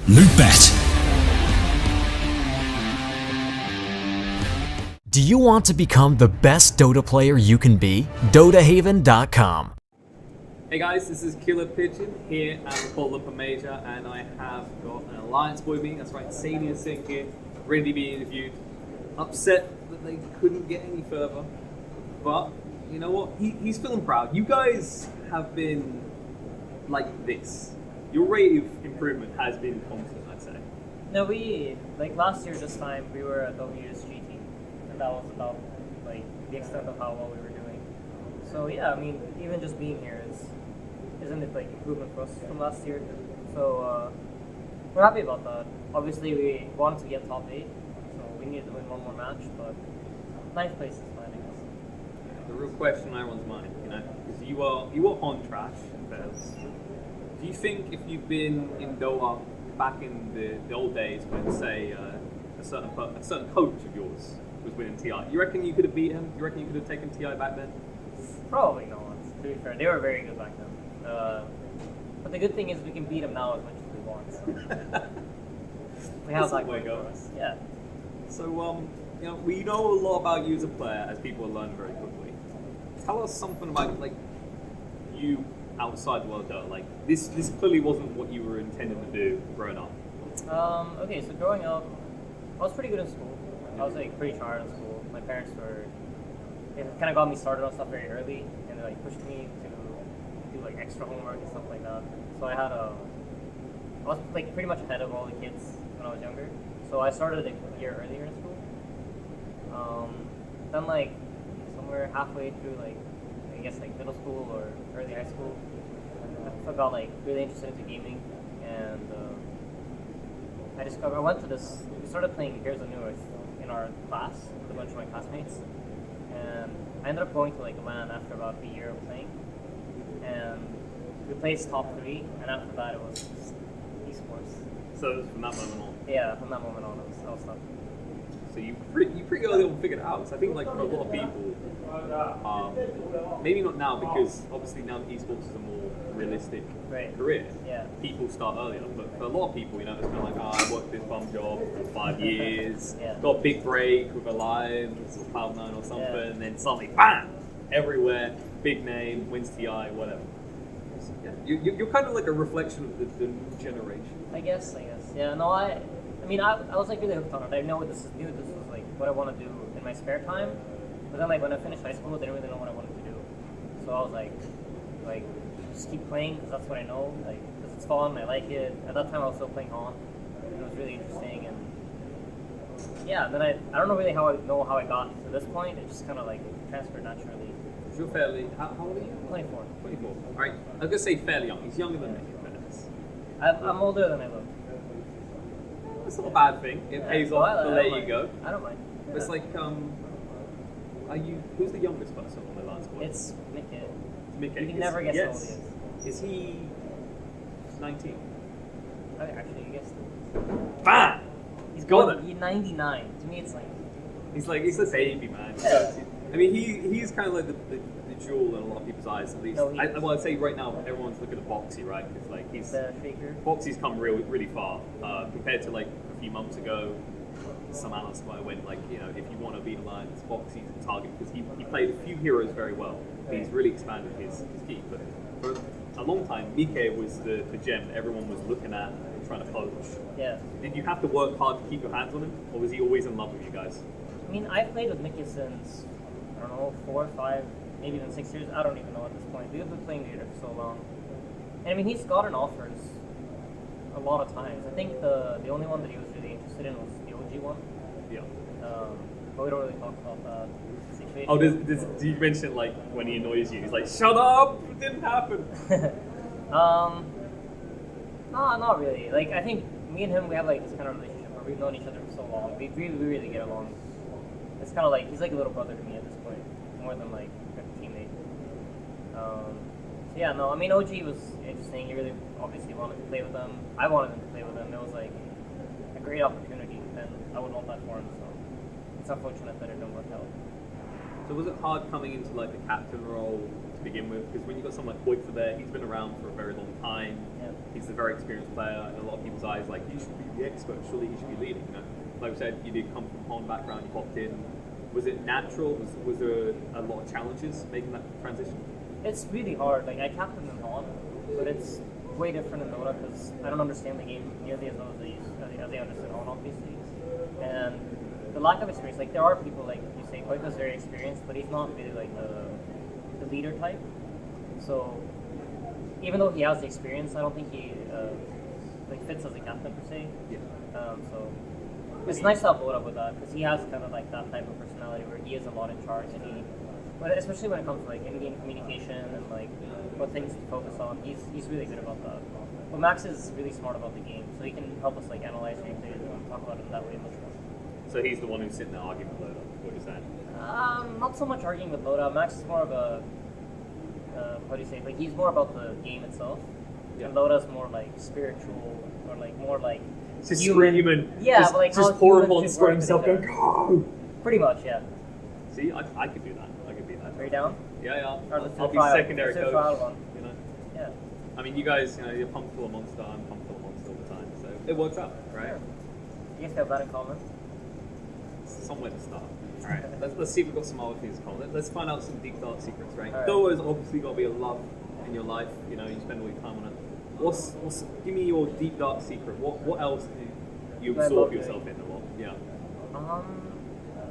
Loot.bet. Do you want to become the best Dota player you can be? DotaHaven.com. Hey guys, this is Killer Pigeon here at the Kuala Lumpur Major, and I have got an Alliance boy with me. That's right, Insania is sitting here, ready to be interviewed. Upset that they couldn't get any further, but you know what? He's feeling proud. You guys have been like this. Your rate of improvement has been constant, I'd say. No, like last year this time, we were a WSG team, and that was about like the extent of how well we were doing. So yeah, I mean, even just being here isn't it like improvement for us from last year? So we're happy about that. Obviously, we wanted to get top 8, so we needed to win one more match, but 9th place is fine, I guess. The real question in everyone's mind, you know, is you are on trash, Bez. Do you think if you've been in Dota back in the old days when, say, a certain coach of yours was winning TI, you reckon you could have beat him? You reckon you could have taken TI back then? Probably not, to be fair. They were very good back then. But the good thing is we can beat them now as much as we want. So. We have that going for us. Yeah. So, you know, we know a lot about you as a player, as people learn very quickly. Tell us something about, like, you outside the world of Dota. Like, this clearly wasn't what you were intending to do growing up. Okay, so growing up, I was pretty good in school. I was, like, pretty tryhard in school. My parents kind of got me started on stuff very early, and they, like, pushed me to do, like, extra homework and stuff like that. So I was, like, pretty much ahead of all the kids when I was younger. So I started a year earlier in school. Then, like, somewhere halfway through, like, I guess, like, middle school or early high school, I got, like, really interested into gaming, and I went to this, we started playing Heroes of New Earth in our class with a bunch of my classmates, and I ended up going to, like, LAN after about a year of playing, and we placed top 3, and after that it was just esports. So from that moment on? Yeah, from that moment on, I was stuck. So you pretty early on figured it out. So I think, like, for a lot of people, maybe not now, because obviously now that esports is a more realistic career. Yeah. People start earlier, but for a lot of people, you know, it's kind of like, I worked this bum job for 5 years, got a big break with Alliance or Cloud9 or something, and then suddenly, bam, everywhere, big name, wins TI, whatever. So, yeah, you're kind of like a reflection of the new generation. I guess. Yeah. No, I mean, I was like really hooked on it. I know this is new. This is like what I want to do in my spare time. But then, like, when I finished high school, I didn't really know what I wanted to do. So I was like, just keep playing because that's what I know. Like, because it's fun. I like it. At that time, I was still playing On, and it was really interesting. And yeah, then I don't know really how I got to this point. It just kind of like transferred naturally. You're fairly. How old are you? 24. 24. All right. I was gonna say fairly young. He's younger than me. I'm older than I look. It's not a bad thing. It pays off the later you go. I don't mind. Yeah. It's like, who's the youngest person on the Alliance board? It's Mickey. Mickey. You can never guess how old he is. Is he 19? Actually, you guessed. Bam! He's 99. To me, it's like... He's a baby, man. Yeah. I mean, he's kind of like the jewel in a lot of people's eyes, at least. No, I'd say right now, everyone's looking at Boxy, right? Because, like, the shaker. Boxy's come really far compared to, like, a few months ago. Some analysts might have went, like, you know, if you want to beat Alliance, Boxy's a target because he played a few heroes very well. Right. He's really expanded his key. But for a long time, Mike was the gem that everyone was looking at and trying to poach. Yeah. Did you have to work hard to keep your hands on him, or was he always in love with you guys? I mean, I've played with Mickey since, I don't know, 4, 5, maybe even 6 years. I don't even know at this point. We've been playing together for so long. And I mean, he's gotten offers a lot of times. I think the only one that he was really interested in was the OG one. Yeah. But we don't really talk about that situation. Oh, do you mention, like, when he annoys you, he's like, shut up, it didn't happen. No, not really. Like, I think me and him, we have, like, this kind of relationship where we've known each other for so long. We really get along. It's kind of like, he's like a little brother to me at this point, more than, like, a teammate. So yeah, no, I mean, OG was interesting. He really obviously wanted to play with them. I wanted him to play with them. It was, like, a great opportunity, and I would want that for him, so it's unfortunate that it didn't work out. So was it hard coming into, like, the captain role to begin with, because when you've got someone like Hoyt there, he's been around for a very long time. Yeah. He's a very experienced player. In a lot of people's eyes, like, you should be the expert. Surely he should be leading. You know? Like we said, you did come from a Hon background. You popped in. Was it natural? Was there a lot of challenges making that transition? It's really hard. Like I captain in Hon, but it's way different in Dota because I don't understand the game nearly as well as they understand Hon, obviously. And the lack of experience, like there are people like you say, Koiko's very experienced, but he's not really like the leader type. So even though he has the experience, I don't think he like fits as a captain per se. Yeah. So it's nice to have Dota with that because he has kind of like that type of personality where he is a lot in charge and but especially when it comes to like in-game communication and like what things to focus on, he's really good about that. But Max is really smart about the game, so he can help us like analyze replays and talk about it that way much more. So he's the one who's sitting there arguing with Loda. What is that? Not so much arguing with Loda. Max is more of a how do you say? Like he's more about the game itself, and Loda's more like spiritual or like more like just human. Yeah, just, but like just horrible and spread himself going. Go! Pretty much, yeah. See, I could do that. I could be that. Are you down? Yeah. I'll be secondary coach. You know. Yeah. I mean, you guys, you're pumped full of Monster. I'm pumped full of Monster all the time, so it works out, right? Sure. You guys have that in common. Somewhere to start. All right. Let's see if we've got some other things in common. Let's find out some deep dark secrets, right? All right. Dota's obviously got to be a love in your life. You know, you spend all your time on it. What's give me your deep dark secret? What else do you absorb yourself in a lot? Yeah.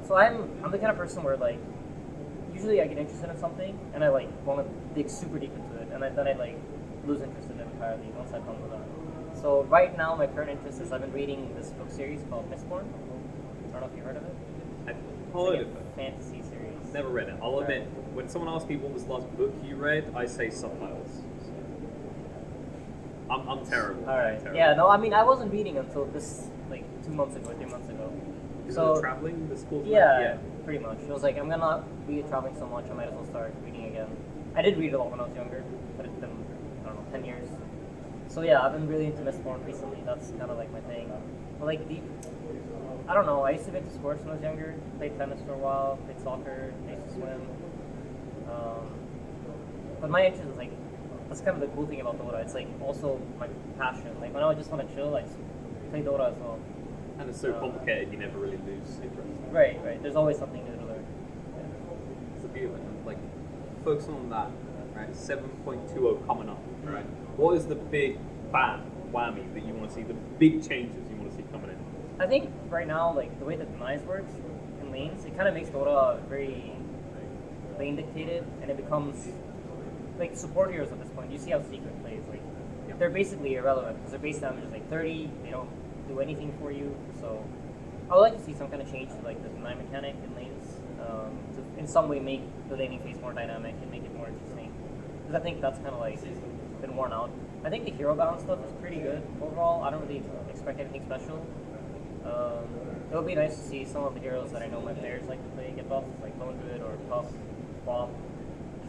So I'm the kind of person where like usually I get interested in something and I like want to dig super deep into it and then I like lose interest in it entirely once I've done with that. So right now my current interest is I've been reading this book series called Mistborn. I don't know if you heard of it. I've It's heard like of it. a fantasy series. Never read it. I'll admit, when someone asks me what was the last book you read, I say subtitles. I'm terrible. All right. I'm terrible. Yeah. No. I mean, I wasn't reading until this like 2 months ago, 3 months ago. So traveling, the school. Yeah, pretty much. It was like I'm gonna be traveling so much, I might as well start reading again. I did read a lot when I was younger, but it's been I don't know 10 years. So yeah, I've been really into Mistborn recently. That's kind of like my thing. But like deep, I don't know. I used to be into sports when I was younger. Played tennis for a while. Played soccer. I used to swim. But my interest is like that's kind of the cool thing about Dota. It's like also my passion. Like when I just want to chill, I just play Dota as well. And it's so complicated, you never really lose interest. Right. There's always something new to learn. It's the beauty of it. Like, focus on that, right? 7.20 coming up, right? What is the big bam, whammy that you want to see, the big changes you want to see coming in? I think right now, like, the way that denies works in lanes, it kind of makes Dota very lane dictated, and it becomes, like, support heroes at this point. You see how Secret plays, like, they're basically irrelevant, because their base damage is, like, 30, they don't do anything for you, so I would like to see some kind of change to like the deny mechanic in lanes to in some way make the laning phase more dynamic and make it more interesting, because I think that's kind of like been worn out. I think the hero balance stuff is pretty good overall. I don't really expect anything special. It would be nice to see some of the heroes that I know my players like to play get buffed, like Lone Druid or Puff, Bob.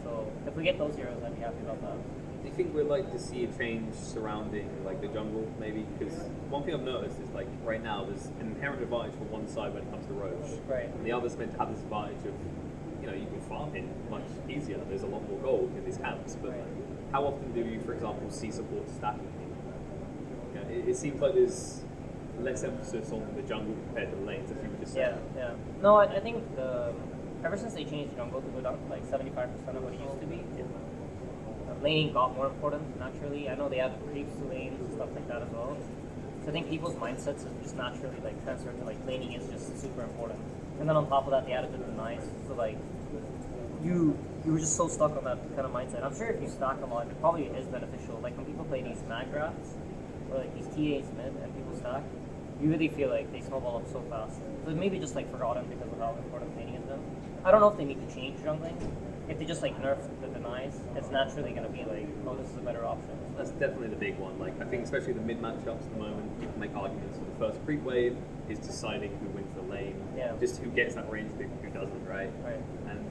So if we get those heroes, I'd be happy about that. Do you think we'd like to see a change surrounding like the jungle, maybe? Because one thing I've noticed is like right now there's an inherent advantage for one side when it comes to Roche, right? And the other's meant to have this advantage of, you can farm in much easier. There's a lot more gold in these camps, but how often do you, for example, see support stacking? It seems like there's less emphasis on the jungle compared to the lanes, as you were just saying. Yeah. No, I think ever since they changed jungle to go down to like 75% of what it used to be. Laning got more important naturally. I know they added creeps to lanes and stuff like that as well. So I think people's mindsets have just naturally like transferred to like laning is just super important. And then on top of that, they added the denies. So like you were just so stuck on that kind of mindset. I'm sure if you stack a lot, it probably is beneficial. Like when people play these mag drafts or like these TAs mid and people stack, you really feel like they snowball up so fast. So maybe just like forgotten because of how important laning has been. I don't know if they need to change jungling. If they just like nerf the denies, it's naturally going to be like, oh, this is a better option. That's definitely the big one. Like I think especially the mid matchups at the moment, people make arguments for the first creep wave is deciding who wins the lane. Yeah. Just who gets that range pick, who doesn't, right? Right. And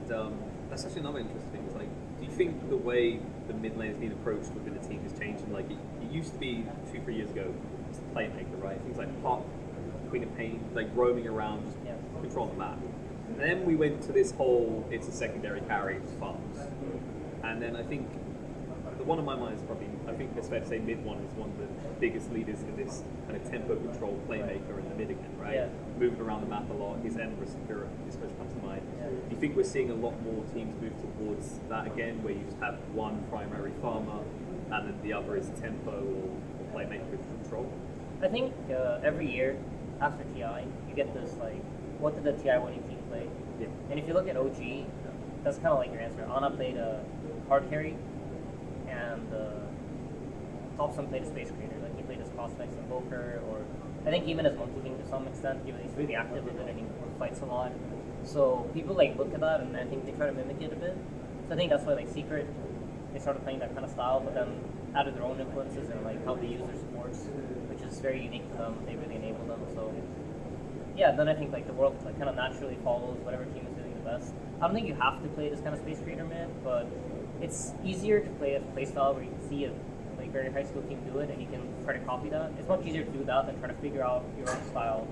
that's actually another interesting thing. It's like, do you think the way the mid lane is being approached within the team is changing? Like it used to be 2-3 years ago, it's the playmaker, right? Things like Pop, Queen of Pain, like roaming around, just controlling the map. And then we went to this whole, it's a secondary carry, just farms. And then I think the one on my mind is probably, I think it's fair to say mid one is one of the biggest leaders in this kind of tempo control playmaker in the mid again, right? Yeah. Moving around the map a lot, his Empress Spirit especially comes to mind. Yeah. Do you think we're seeing a lot more teams move towards that again, where you just have one primary farmer and then the other is tempo or playmaker with control? I think every year after TI, you get this like, what did the TI winning team play? Yeah. And if you look at OG, that's kind of like your answer. Ana played a hard carry, and Thompson played a space creator. Like he played his Cosmex and Volker, or I think even his Monkey King to some extent. He's really active with it and he fights a lot. So people like look at that and I think they try to mimic it a bit. So I think that's why like Secret, they started playing that kind of style, but then added their own influences and like how they use their supports, which is very unique to them. They really enable them. So yeah, then I think like the world like, kind of naturally follows whatever team is doing the best. I don't think you have to play this kind of space creator mid, but it's easier to play a play style where you can see a like very high school team do it and you can try to copy that. It's much easier to do that than try to figure out your own style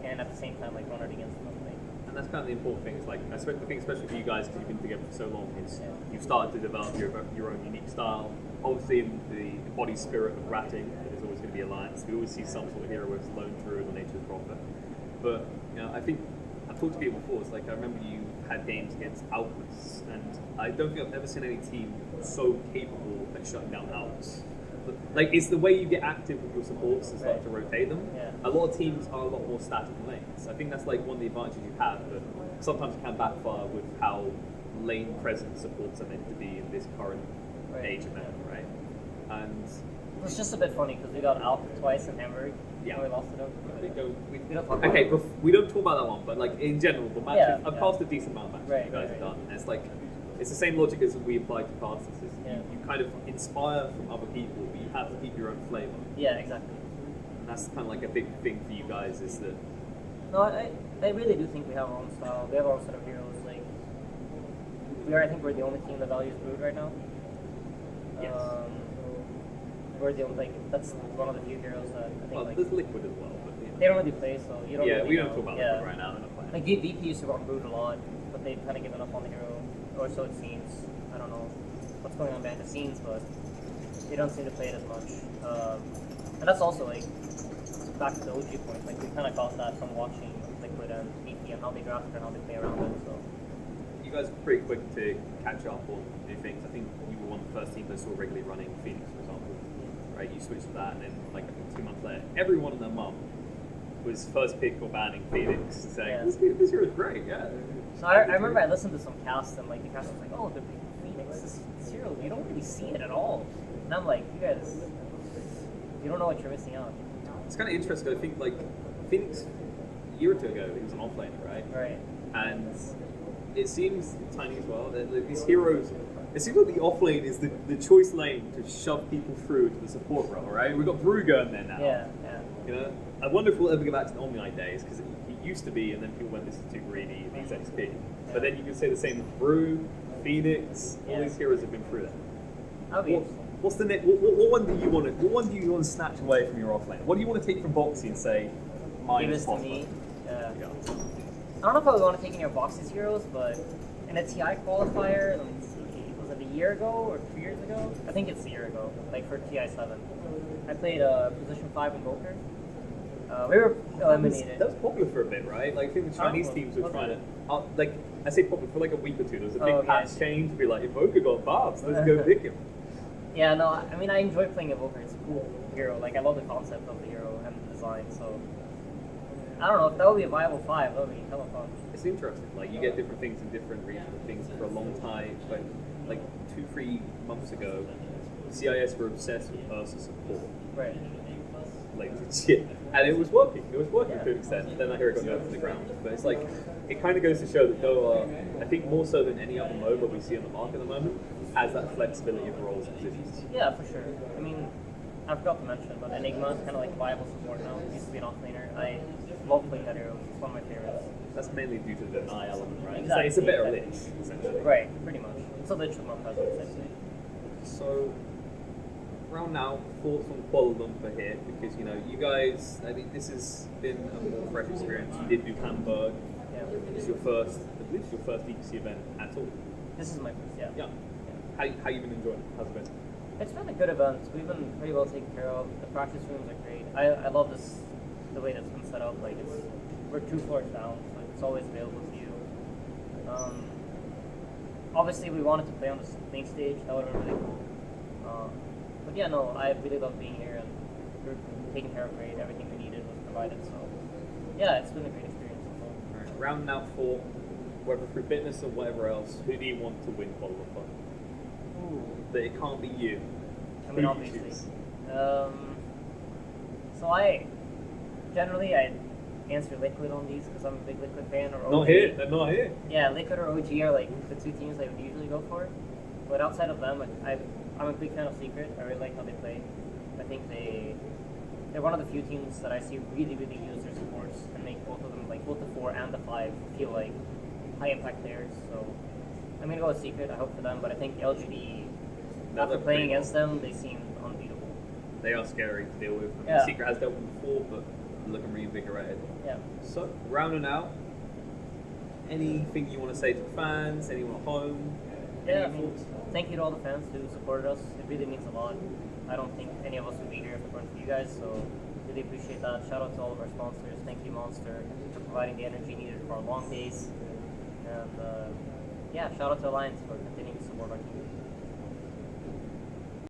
and at the same time like run it against something. And that's kind of the important thing. Is like I think especially for you guys because you've been together for so long, is you've started to develop your own unique style. Obviously, in the body spirit of ratting, there's always going to be alliance. We always see some sort of hero with lone druid or nature's prophet. But you know, I think I've talked to people before. It's like I remember you had games against Alphas, and I don't think I've ever seen any team so capable at shutting down Alphas. Like it's the way you get active with your supports and start to rotate them. Yeah. A lot of teams are a lot more static in lanes. I think that's like one of the advantages you have, but sometimes it can backfire with how lane present supports are meant to be in this current age of meta, right? And it's just a bit funny because we got Alpha twice in Hamburg. Yeah. And we lost it out. we don't talk about okay, it. but we don't talk about that one, but like in general, the matches, I've yeah. passed a decent amount of matches you guys have done, and it's like, it's the same logic as we apply to casters. You kind of inspire from other people, but you have to keep your own flavor. Yeah, exactly. And that's kind of like a big thing for you guys is that. No, I really do think we have our own style. We have our own set of heroes. Like I think we're the only team that values Brood right now. Yes. We're the only, like, that's one of the few heroes that I think, Well, like, there's Liquid as well, but they don't really play, so you don't really we know. don't talk about Liquid right now. They're not playing. Like, VP used to run Brood a lot, but they've kind of given up on the hero, or so it seems. I don't know what's going on behind the scenes, but they don't seem to play it as much. And that's also, like, back to the OG point, like, we kind of got that from watching Liquid and VP and how they draft and how they play around it, so. You guys were pretty quick to catch up on new things. I think you were one of the first teams that saw regularly running Phoenix, for example. Right, you switched to that, and then like I think 2 months later, everyone and their mum was first pick or banning Phoenix, and saying this hero is great, yeah. So I remember I listened to some cast, and like the cast was like, "Oh, the Phoenix, this hero, you don't really see it at all." And I'm like, "You guys, you don't know what you're missing out." It's kind of interesting. I think like Phoenix a year or two ago, he was an offlaner, right? Right. And it seems tiny as well that these heroes. It seems like the offlane is the choice lane to shove people through to the support role, right? We've got Brugger in there now. Yeah. You know, I wonder if we'll ever go back to the Omni days because it used to be, and then people went, "This is too greedy." These XP. Yeah. But then you can say the same with Brew, Phoenix. All these heroes have been through that. That'd be interesting. What's the next? What one do you want to? What one do you want to snatch away from your offlane? What do you want to take from Boxy and say, "Mine Give is this to possible"? me. Yeah. Yeah. I don't know if I would want to take any of Boxy's heroes, but in a TI qualifier, let me see, was it a year ago or 2 years ago? I think it's a year ago, like for TI7. I played position 5 in Volker. We were eliminated. That was popular for a bit, right? Like I think the Chinese teams were trying to, like I say popular for like a week or two. There was a big patch change to be like, Evoker got buffs, let's go pick him. Yeah, no, I mean I enjoy playing Evoker. It's a cool hero. Like I love the concept of the hero and the design. So I don't know if that would be a viable 5. That would be hella fun. It's interesting. Like you get different things in different regional things for a long time. But like 2-3 months ago, CIS were obsessed with Ursa support. Right. Like legit, and it was working. It was working to an extent. Then I hear it got knocked to the ground. But it's like it kind of goes to show that Dota, I think more so than any other MOBA we see on the market at the moment, has that flexibility of roles and positions. Yeah, for sure. I mean, I forgot to mention, but Enigma is kind of like viable support now. It used to be an offlaner. I love playing that hero. It's one of my favorites. That's mainly due to the deny element, right? Exactly. It's a better lich, essentially. Right, pretty much. It's a lich with more presence, essentially. So, around now, thoughts on Kuala Lumpur here, because you know, you guys, I think this has been a more fresh experience. You did do Hamburg. Yeah. It's your first, I believe it's your first DPC event at all. This is my first, yeah. Yeah. how you been enjoying it? How's it been? It's been a good event. We've been pretty well taken care of. The practice rooms are great. I love this, the way that's been set up. Like we're 2 floors down, so it's always available to you. Obviously, we wanted to play on the main stage. That would have been really cool. But yeah, no, I really love being here, and we're taken care of great. Everything we needed was provided. So yeah, it's been a great experience. All right, rounding out for whether through fitness or whatever else, who do you want to win Kuala Lumpur? That it can't be you. I mean, Who obviously. you choose? So I answer Liquid on these because I'm a big Liquid fan. Or OG. Not here. They're not here. Yeah, Liquid or OG are like the 2 teams I would usually go for. But outside of them, I'm a big fan of Secret. I really like how they play. I think they're one of the few teams that I see really use their supports and make both of them, like both the 4 and the 5, feel like high impact players. So I'm gonna go with Secret. I hope for them, but I think LGD, after playing against them, they seem unbeatable. They are scary to deal with. I mean, Yeah. Secret has dealt with them before, but looking reinvigorated. Yeah. So, rounding out, anything you want to say to fans, anyone at home? Yeah, I Any mean, thoughts? thank you to all the fans who supported us. It really means a lot. I don't think any of us would be here if it weren't for you guys, so really appreciate that. Shout out to all of our sponsors. Thank you, Monster, for providing the energy needed for our long days. And yeah, shout out to Alliance for continuing to support our team.